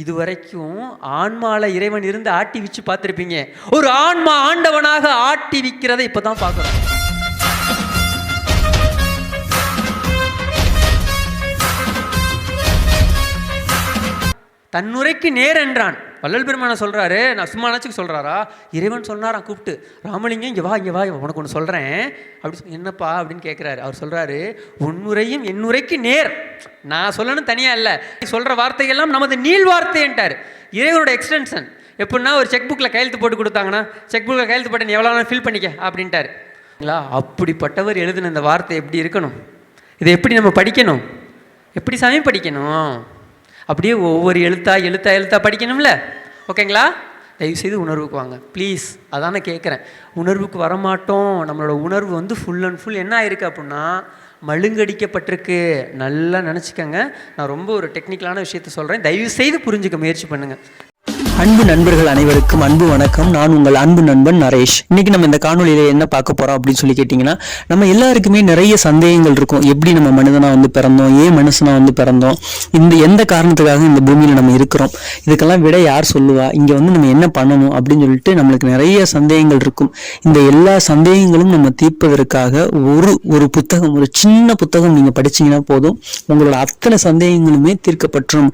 இதுவரைக்கும் ஆன்மால இறைவன் இருந்து ஆட்டி விச்சு பார்த்துருப்பீங்க. ஒரு ஆன்மா ஆண்டவனாக ஆட்டி விற்கிறதை இப்பதான் பார்க்கிறோம். தன்னுரைக்கு நேர் என்றான். வள்ளல் பெருமான சொல்றாரு, நான் சும்மா நினச்சிக்கு சொல்றாரா? இறைவன் சொன்னாரான் கூப்பிட்டு, ராமலிங்கம் இங்கே வா இங்கே வா, உனக்கு ஒன்று சொல்கிறேன் அப்படி. என்னப்பா அப்படின்னு கேட்குறாரு. அவர் சொல்கிறாரு, உன்னுரையும் என்னுரைக்கு நேர். நான் சொல்லணும் தனியாக இல்லை, சொல்கிற வார்த்தைகள்லாம் நமது நீள் வார்த்தைன்ட்டார். இறைவனோட எக்ஸ்டென்ஷன். எப்படின்னா ஒரு செக் புக்கில் கையெழுத்து போட்டு கொடுத்தாங்கன்னா, செக் புக்கில் கையெழுத்து போட்டு நீ எவ்வளோ நாள் ஃபில் பண்ணிக்க அப்படின்ட்டார். அப்படிப்பட்டவர் எழுதின இந்த வார்த்தை எப்படி இருக்கணும்? இதை எப்படி நம்ம படிக்கணும்? எப்படி சமயம் படிக்கணும்? அப்படியே ஒவ்வொரு எழுத்தா படிக்கணும்ல. ஓகேங்களா? தயவுசெய்து உணர்வுக்கு வாங்க ப்ளீஸ். அதான் நான் கேட்குறேன். உணர்வுக்கு வரமாட்டோம். நம்மளோட உணர்வு வந்து ஃபுல் அண்ட் ஃபுல் என்ன ஆயிருக்கு அப்படின்னா மழுங்கடிக்கப்பட்டிருக்கு. நல்லா நினச்சிக்கங்க. நான் ரொம்ப ஒரு டெக்னிக்கலான விஷயத்த சொல்கிறேன், தயவுசெய்து புரிஞ்சுக்க முயற்சி பண்ணுங்கள். அன்பு நண்பர்கள் அனைவருக்கும் அன்பு வணக்கம். நான் உங்கள் அன்பு நண்பன் நரேஷ். இன்னைக்கு நம்ம இந்த காணொலியில என்ன பார்க்க போறோம் அப்படின்னு சொல்லி கேட்டிங்கன்னா, நம்ம எல்லாருக்குமே நிறைய சந்தேகங்கள் இருக்கும். எப்படி நம்ம மனிதனா வந்து பிறந்தோம், ஏன் மனுஷனா வந்து பிறந்தோம், இந்த எந்த காரணத்துக்காக இந்த பூமியில நம்ம இருக்கிறோம், இதுக்கெல்லாம் விட யார் சொல்லுவா, இங்க வந்து நம்ம என்ன பண்ணணும் அப்படின்னு சொல்லிட்டு நம்மளுக்கு நிறைய சந்தேகங்கள் இருக்கும். இந்த எல்லா சந்தேகங்களும் நம்ம தீர்ப்பதற்காக ஒரு புத்தகம், ஒரு சின்ன புத்தகம் நீங்க படிச்சீங்கன்னா போதும், உங்களோட அத்தனை சந்தேகங்களுமே தீர்க்கப்பட்டுரும்.